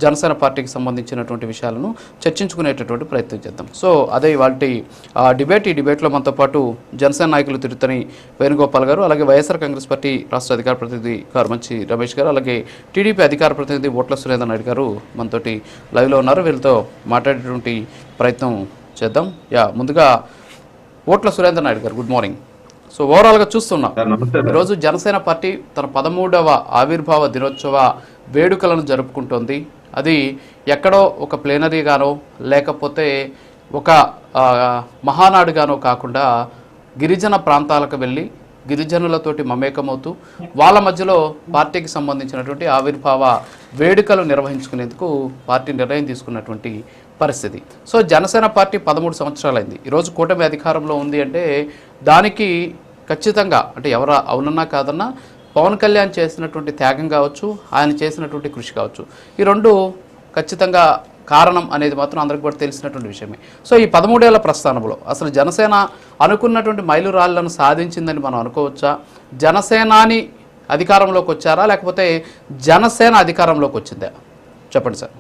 జనసేన పార్టీకి సంబంధించినటువంటి విషయాలను చర్చించుకునేటటువంటి ప్రయత్నం చేద్దాం. సో అదే వాటి డిబేట్. ఈ డిబేట్లో మనతో పాటు జనసేన నాయకులు తిరుత్తని వేణుగోపాల్ గారు, అలాగే వైఎస్ఆర్ కాంగ్రెస్ పార్టీ రాష్ట్ర అధికార ప్రతినిధి కారుమంచి రమేష్ గారు, అలాగే టీడీపీ అధికార ప్రతినిధి ఓట్ల సురేంద్ర నాయుడు గారు మనతోటి లైవ్లో ఉన్నారు. వీళ్ళతో మాట్లాడేటువంటి ప్రయత్నం చేద్దాం. ముందుగా ఓట్ల సురేంద్ర నాయుడు గారు, గుడ్ మార్నింగ్. సో ఓవరాల్గా చూస్తున్నాం, ఈరోజు జనసేన పార్టీ తన 13వ ఆవిర్భావ దినోత్సవ వేడుకలను జరుపుకుంటోంది. అది ఎక్కడో ఒక ప్లేనరీగానో లేకపోతే ఒక మహానాడుగానో కాకుండా గిరిజన ప్రాంతాలకు వెళ్ళి గిరిజనులతోటి మమేకమవుతూ వాళ్ళ మధ్యలో పార్టీకి సంబంధించినటువంటి ఆవిర్భావ వేడుకలు నిర్వహించుకునేందుకు పార్టీ నిర్ణయం తీసుకున్నటువంటి పరిస్థితి. సో జనసేన పార్టీ 13 సంవత్సరాలైంది. ఈరోజు కూటమి అధికారంలో ఉంది అంటే దానికి ఖచ్చితంగా అంటే ఎవరు అవునన్నా కాదన్నా పవన్ కళ్యాణ్ చేసినటువంటి త్యాగం కావచ్చు, ఆయన చేసినటువంటి కృషి కావచ్చు, ఈ రెండు ఖచ్చితంగా కారణం అనేది మాత్రం అందరికి కూడా తెలిసినటువంటి విషయమే. సో ఈ 13 ఏళ్ల ప్రస్థానంలో అసలు జనసేన అనుకున్నటువంటి మైలురాళ్లను సాధించిందని మనం అనుకోవచ్చా? జనసేనాని అధికారంలోకి వచ్చారా, లేకపోతే జనసేన అధికారంలోకి వచ్చిందా? చెప్పండి సార్.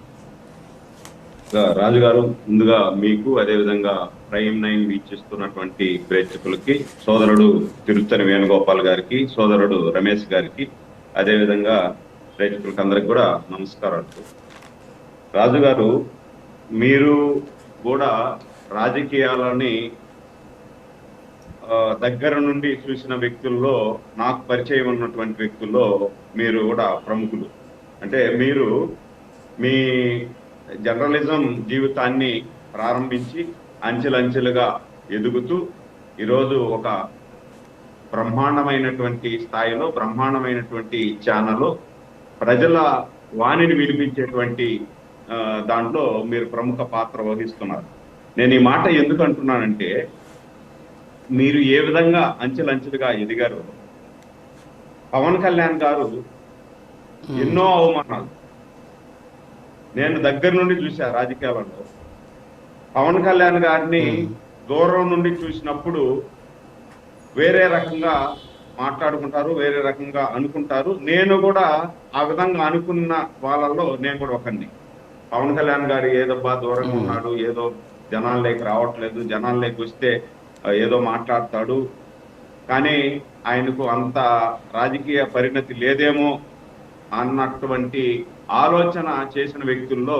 రాజు గారు, ముందుగా మీకు అదేవిధంగా ప్రైమ్ 9 వీక్షిస్తున్నటువంటి ప్రేక్షకులకి, సోదరుడు తిరుత్తని వేణుగోపాల్ గారికి, సోదరుడు రమేష్ గారికి, అదేవిధంగా ప్రేక్షకులకి అందరికి కూడా నమస్కారాలు. రాజు గారు, మీరు కూడా రాజకీయాలని దగ్గర నుండి చూసిన వ్యక్తుల్లో, నాకు పరిచయం ఉన్నటువంటి వ్యక్తుల్లో మీరు కూడా ప్రముఖులు. అంటే మీరు మీ జర్నలిజం జీవితాన్ని ప్రారంభించి అంచెలంచెలుగా ఎదుగుతూ ఈరోజు ఒక బ్రహ్మాండమైనటువంటి స్థాయిలో, బ్రహ్మాండమైనటువంటి ఛానల్లో ప్రజల వాణిని వినిపించేటువంటి దాంట్లో మీరు ప్రముఖ పాత్ర వహిస్తున్నారు. నేను ఈ మాట ఎందుకు అంటున్నానంటే, మీరు ఏ విధంగా అంచెలంచెలుగా ఎదిగారో, పవన్ కళ్యాణ్ గారు ఎన్నో అవమానాలు నేను దగ్గర నుండి చూసా రాజకీయాలలో. పవన్ కళ్యాణ్ గారిని దూరం నుండి చూసినప్పుడు వేరే రకంగా మాట్లాడుకుంటారు, వేరే రకంగా అనుకుంటారు. నేను కూడా ఆ విధంగా అనుకున్న వాళ్ళల్లో నేను కూడా ఒకరిని. పవన్ కళ్యాణ్ గారు ఏదబ్బా దూరంగా ఉన్నాడు, ఏదో జనాల్లోకి రావట్లేదు, జనాల్లోకి వస్తే ఏదో మాట్లాడతాడు, కానీ ఆయనకు అంత రాజకీయ పరిణతి లేదేమో అన్నటువంటి ఆలోచన చేసిన వ్యక్తుల్లో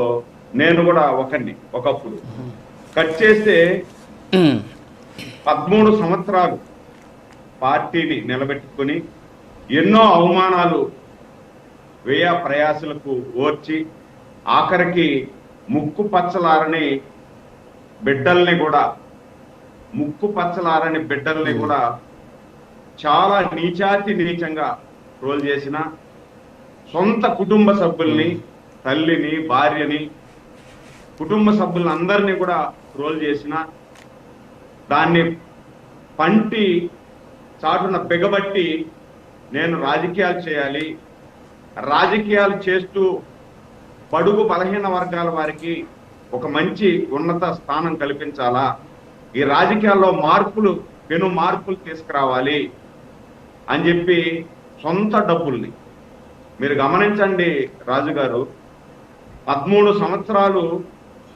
నేను కూడా ఒకరిని. ఒకప్పుడు కట్ చేస్తే 13 సంవత్సరాలు పార్టీని నిలబెట్టుకుని ఎన్నో అవమానాలు వ్యయ ప్రయాసలకు ఓర్చి ఆఖరికి ముక్కు పచ్చలారని బిడ్డల్ని కూడా చాలా నీచాతి నీచంగా ట్రోల్ చేసిన, సొంత కుటుంబ సభ్యుల్ని, తల్లిని, భార్యని, కుటుంబ సభ్యులను అందరినీ కూడా ట్రోల్ చేసిన, దాన్ని పంటి చాటున బిగబట్టి నేను రాజకీయాలు చేయాలి, రాజకీయాలు చేస్తూ బడుగు బలహీన వర్గాల వారికి ఒక మంచి ఉన్నత స్థానం కల్పించాలా, ఈ రాజకీయాల్లో పెను మార్పులు తీసుకురావాలి అని చెప్పి సొంత డబ్బుల్ని, మీరు గమనించండి రాజు గారు, 13 సంవత్సరాలు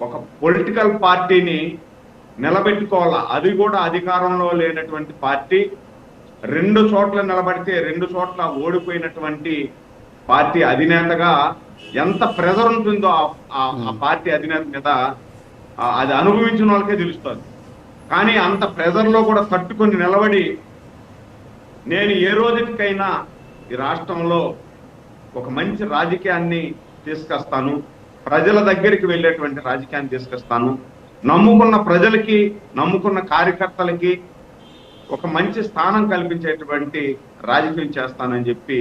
ఒక పొలిటికల్ పార్టీని నిలబెట్టుకోవాలా, అది కూడా అధికారంలో లేనటువంటి పార్టీ, 2 చోట్ల నిలబడితే 2 చోట్ల ఓడిపోయినటువంటి పార్టీ అధినేతగా ఎంత ప్రెజర్ ఉంటుందో ఆ పార్టీ అధినేత మీద అది అనుభవించిన వాళ్ళకే తెలుస్తుంది. కానీ అంత ప్రెజర్లో కూడా తట్టుకొని నిలబడి, నేను ఏ రోజుకైనా ఈ రాష్ట్రంలో ఒక మంచి రాజకీయాన్ని తీసుకొస్తాను, ప్రజల దగ్గరికి వెళ్ళేటువంటి రాజకీయాన్ని తీసుకొస్తాను, నమ్ముకున్న ప్రజలకి, నమ్ముకున్న కార్యకర్తలకి ఒక మంచి స్థానం కల్పించేటువంటి రాజకీయం చేస్తానని చెప్పి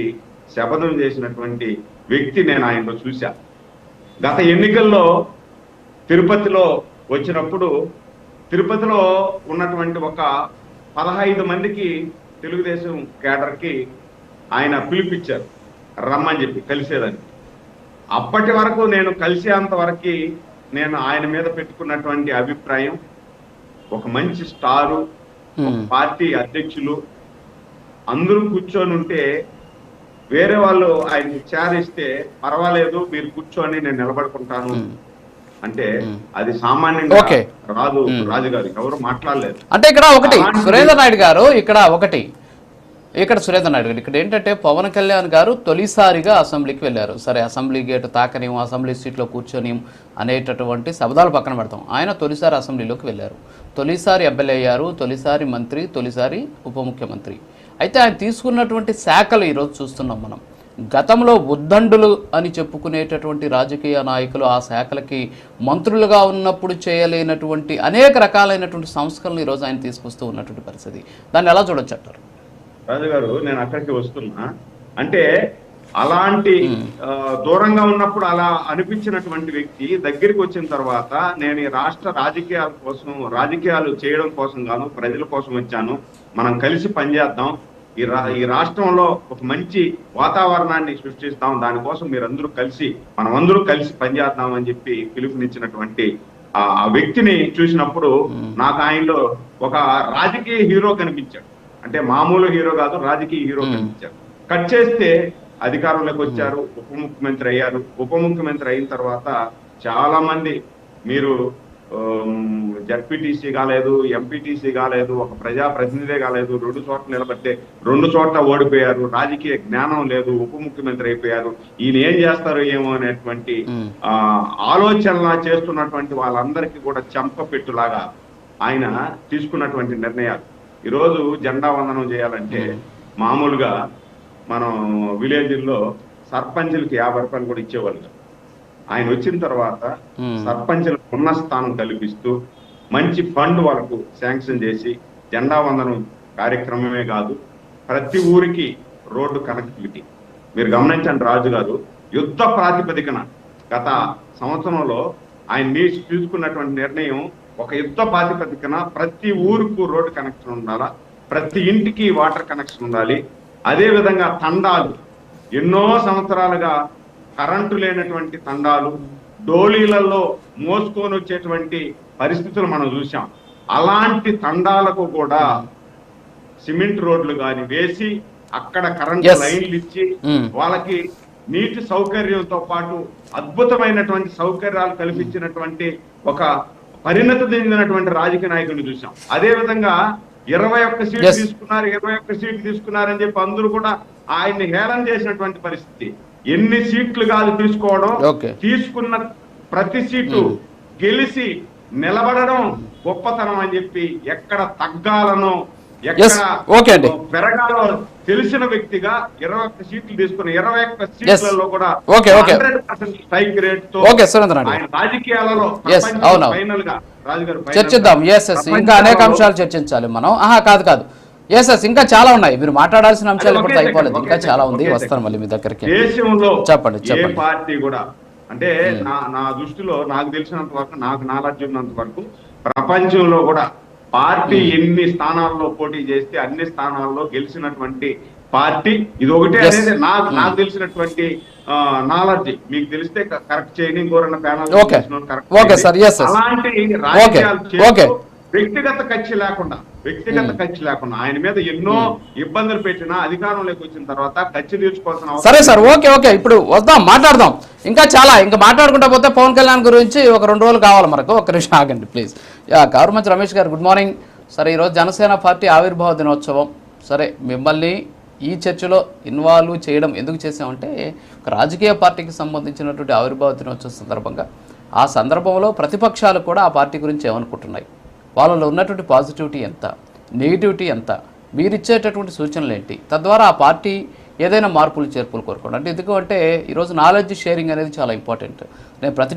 శపథం చేసినటువంటి వ్యక్తి నేను ఆయనలో చూశా. గత ఎన్నికల్లో తిరుపతిలో వచ్చినప్పుడు, తిరుపతిలో ఉన్నటువంటి ఒక 15 మందికి తెలుగుదేశం కేడర్కి ఆయన పిలిపించారు, రమ్మని చెప్పి కలిసేదని. అప్పటి వరకు నేను కలిసేంత వరకు నేను ఆయన మీద పెట్టుకున్నటువంటి అభిప్రాయం, ఒక మంచి స్టారు, పార్టీ అధ్యక్షులు అందరూ కూర్చొని ఉంటే వేరే వాళ్ళు ఆయనకి చైర్ ఇస్తే పర్వాలేదు మీరు కూర్చొని నేను నిలబడుకుంటాను అంటే అది సామాన్యంగా ఓకే. రాజుగారు ఎవరు మాట్లాడలేదు. అంటే ఇక్కడ ఒకటి సురేంద్ర నాయుడు గారు ఇక్కడ సురేంద్ర నాయుడు గారు ఇక్కడ ఏంటంటే పవన్ కళ్యాణ్ గారు తొలిసారిగా అసెంబ్లీకి వెళ్ళారు. సరే అసెంబ్లీ గేటు తాకనిం, అసెంబ్లీ సీట్లో కూర్చొని అనేటటువంటి శబ్దాలు పక్కన పెడతాం. ఆయన తొలిసారి అసెంబ్లీలోకి వెళ్ళారు, తొలిసారి ఎమ్మెల్యే అయ్యారు, తొలిసారి మంత్రి, తొలిసారి ఉప ముఖ్యమంత్రి. అయితే ఆయన తీసుకున్నటువంటి శాఖలు ఈరోజు చూస్తున్నాం మనం. గతంలో ఉద్దండులు అని చెప్పుకునేటటువంటి రాజకీయ నాయకులు ఆ శాఖలకి మంత్రులుగా ఉన్నప్పుడు చేయలేనటువంటి అనేక రకాలైనటువంటి సంస్కరణలు ఈరోజు ఆయన తీసుకొస్తూ ఉన్నటువంటి పరిస్థితి. దాన్ని ఎలా చూడొచ్చు అంటారు? రాజుగారు నేను అక్కడికి వస్తున్నా అంటే అలాంటి దూరంగా ఉన్నప్పుడు అలా అనిపించినటువంటి వ్యక్తి దగ్గరికి వచ్చిన తర్వాత నేను ఈ రాష్ట్ర రాజకీయాలు చేయడం కోసం గాను ప్రజల కోసం వచ్చాను, మనం కలిసి పనిచేద్దాం, ఈ రాష్ట్రంలో ఒక మంచి వాతావరణాన్ని సృష్టిస్తాం, దానికోసం మనమందరూ కలిసి పనిచేద్దాం అని చెప్పి పిలుపునిచ్చినటువంటి ఆ వ్యక్తిని చూసినప్పుడు నాకు ఆయనలో ఒక రాజకీయ హీరో కనిపించాడు. అంటే మామూలు హీరో కాదు, రాజకీయ హీరో కనిపించారు. కట్ చేస్తే అధికారంలోకి వచ్చారు, ఉప ముఖ్యమంత్రి అయ్యారు. ఉప ముఖ్యమంత్రి అయిన తర్వాత చాలా మంది మీరు జడ్పీటీసీ కాలేదు, ఎంపీటీసీ కాలేదు, ఒక ప్రజాప్రతినిధే కాలేదు, 2 చోట్ల నిలబడితే 2 చోట్ల ఓడిపోయారు, రాజకీయ జ్ఞానం లేదు, ఉప ముఖ్యమంత్రి అయిపోయారు, ఈయన ఏం చేస్తారు ఏమో అనేటువంటి ఆలోచన చేస్తున్నటువంటి వాళ్ళందరికీ కూడా చెంపపెట్టులాగా ఆయన తీసుకున్నటువంటి నిర్ణయాలు. ఈరోజు జెండా వందనం చేయాలంటే మామూలుగా మనం విలేజ్ల్లో సర్పంచులకి 50 రూపాయలు కూడా ఇచ్చేవాళ్ళు. ఆయన వచ్చిన తర్వాత సర్పంచులకు ఉన్న స్థానం కల్పిస్తూ మంచి ఫండ్ వాళ్ళకు శాంక్షన్ చేసి జెండా వందనం కార్యక్రమమే కాదు, ప్రతి ఊరికి రోడ్డు కనెక్టివిటీ. మీరు గమనించండి రాజు గారు, యుద్ధ ప్రాతిపదికన గత సంవత్సరంలో ఆయన తీసుకున్నటువంటి నిర్ణయం ఒక యుద్ధ ప్రాతిపదికన ప్రతి ఊరుకు రోడ్డు కనెక్షన్ ఉండాలా, ప్రతి ఇంటికి వాటర్ కనెక్షన్ ఉండాలి. అదే విధంగా తండాలు, ఎన్నో సంవత్సరాలుగా కరెంటు లేనటువంటి తండాలు, డోలీలలో మోసుకొని వచ్చేటువంటి పరిస్థితులు మనం చూసాం. అలాంటి తండాలకు కూడా సిమెంట్ రోడ్లు కానీ వేసి అక్కడ కరెంటు లైన్లు ఇచ్చి వాళ్ళకి నీటి సౌకర్యంతో పాటు అద్భుతమైనటువంటి సౌకర్యాలు కల్పించినటువంటి ఒక పరిణతి చెందినటువంటి రాజకీయ నాయకుడిని చూసాం. అదే విధంగా 21 సీట్లు తీసుకున్నారని చెప్పి అందరూ కూడా ఆయన్ని హేళన చేసినటువంటి పరిస్థితి. ఎన్ని సీట్లు కాదు తీసుకోవడం, తీసుకున్న ప్రతి సీటు గెలిచి నిలబడడం గొప్పతనం అని చెప్పి ఎక్కడ తగ్గాలనో ఎక్కడ పెరగాలో తెలిసిన వ్యక్తిగా 21 సీట్లు తీసుకున్న 21 సీట్లలో కూడా 100% స్ట్రైక్ రేట్ తో ఆయన రాజకీయాలలో ఫైనల్ గా రాజుగారు చర్చిద్దాం. ఇంకా అనేక అంశాలు చర్చించాలి మనం. కాదు ఇంకా చాలా ఉన్నాయి, మీరు మాట్లాడాల్సిన అంశాలు ఇప్పుడు అయిపోలేదు, ఇంకా చాలా ఉంది, వస్తాను మళ్ళీ మీ దగ్గరికి. దేశంలో ఏ పార్టీ కూడా అంటే నా దృష్టిలో నాకు తెలిసినంత వరకు, నాకు నాలెడ్జ్ ఉన్నంత వరకు ప్రపంచంలో కూడా పార్టీ ఎన్ని స్థానాల్లో పోటీ చేస్తే అన్ని స్థానాల్లో గెలిచినటువంటి పార్టీ ఇది ఒకటే అనేది నాకు తెలిసినటువంటి నాలెడ్జ్. మీకు తెలిస్తే కరెక్ట్ చేయండి, ఇంకోరన్న ప్యానల్ అలాంటి రాజకీయాలు వ్యక్తిగత కక్ష లేకుండా ఆయన మీద ఎన్నో ఇబ్బందులు పెట్టినా అధికారంలోకి వచ్చిన తర్వాత కక్ష తీర్చుకోవాల్సిన సరే సార్. ఓకే ఇప్పుడు వద్దాం, మాట్లాడదాం. ఇంకా మాట్లాడుకుంటా పోతే పవన్ కళ్యాణ్ గురించి ఒక 2 రోజులు కావాలి మనకు. ఒక్క నిమిషం ఆగండి ప్లీజ్. గవర్నమెంట్ రమేష్ గారు గుడ్ మార్నింగ్. సరే, ఈరోజు జనసేన పార్టీ ఆవిర్భావ దినోత్సవం. సరే, మిమ్మల్ని ఈ చర్చలో ఇన్వాల్వ్ చేయడం ఎందుకు చేసామంటే, ఒక రాజకీయ పార్టీకి సంబంధించినటువంటి ఆవిర్భావ దినోత్సవం సందర్భంగా ఆ సందర్భంలో ప్రతిపక్షాలు కూడా ఆ పార్టీ గురించి ఏమనుకుంటున్నాయి, వాళ్ళలో ఉన్నటువంటి పాజిటివిటీ ఎంత, నెగిటివిటీ ఎంత, మీరిచ్చేటటువంటి సూచనలు ఏంటి, తద్వారా ఆ పార్టీ ఏదైనా మార్పులు చేర్పులు కోరుకోండి. అంటే ఎందుకంటే ఈరోజు నాలెడ్జ్ షేరింగ్ అనేది చాలా ఇంపార్టెంట్. నేను ప్రతి